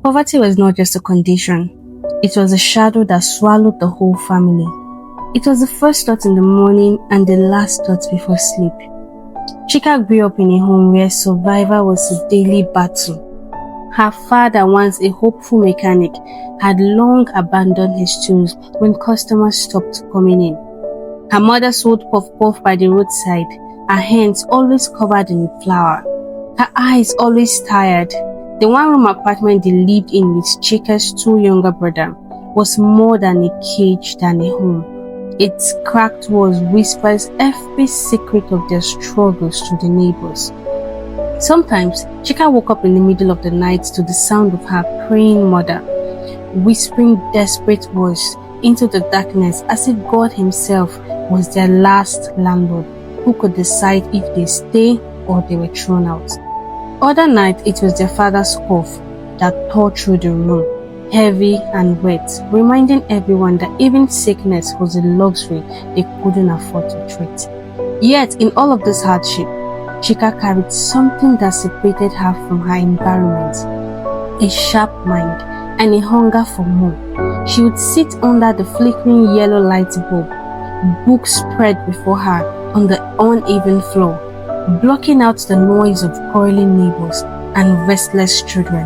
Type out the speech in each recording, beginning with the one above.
Poverty was not just a condition, it was a shadow that swallowed the whole family. It was the first thought in the morning and the last thought before sleep. Chika grew up in a home where survival was a daily battle. Her father, once a hopeful mechanic, had long abandoned his tools when customers stopped coming in. Her mother sold puff-puff by the roadside, her hands always covered in flour, her eyes always tired. The one-room apartment they lived in with Chika's two younger brothers was more than a cage than a home. Its cracked walls whispers every secret of their struggles to the neighbors. Sometimes, Chika woke up in the middle of the night to the sound of her praying mother, whispering desperate words into the darkness as if God himself was their last landlord who could decide if they stay or they were thrown out. Other nights, it was their father's cough that tore through the room, heavy and wet, reminding everyone that even sickness was a luxury they couldn't afford to treat. Yet, in all of this hardship, Chika carried something that separated her from her environment, a sharp mind and a hunger for more. She would sit under the flickering yellow light bulb, books spread before her on the uneven floor, blocking out the noise of quarreling neighbors and restless children.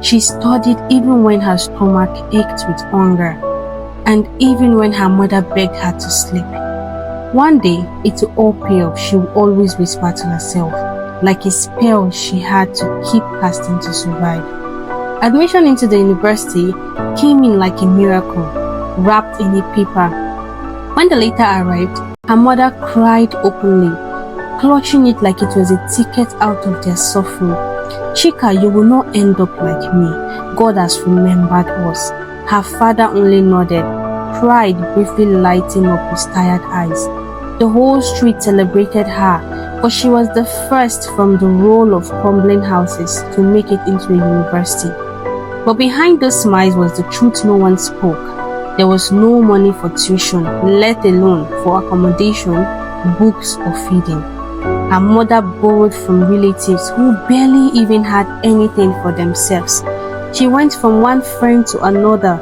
She studied even when her stomach ached with hunger, and even when her mother begged her to sleep. One day, it will all pay off, she would always whisper to herself, like a spell she had to keep casting to survive. Admission into the university came in like a miracle, wrapped in a paper. When the letter arrived, her mother cried openly, clutching it like it was a ticket out of their suffering. Chika, you will not end up like me. God has remembered us. Her father only nodded, pride briefly lighting up his tired eyes. The whole street celebrated her, for she was the first from the row of crumbling houses to make it into a university. But behind those smiles was the truth no one spoke. There was no money for tuition, let alone for accommodation, books or feeding. Her mother borrowed from relatives who barely even had anything for themselves. She went from one friend to another,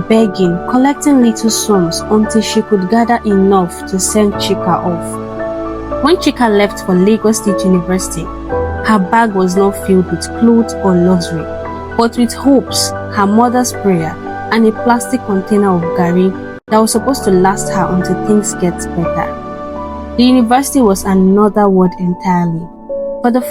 begging, collecting little sums until she could gather enough to send Chika off. When Chika left for Lagos State University, her bag was not filled with clothes or luxury, but with hopes, her mother's prayer, and a plastic container of garri that was supposed to last her until things get better. The university was another world entirely. For the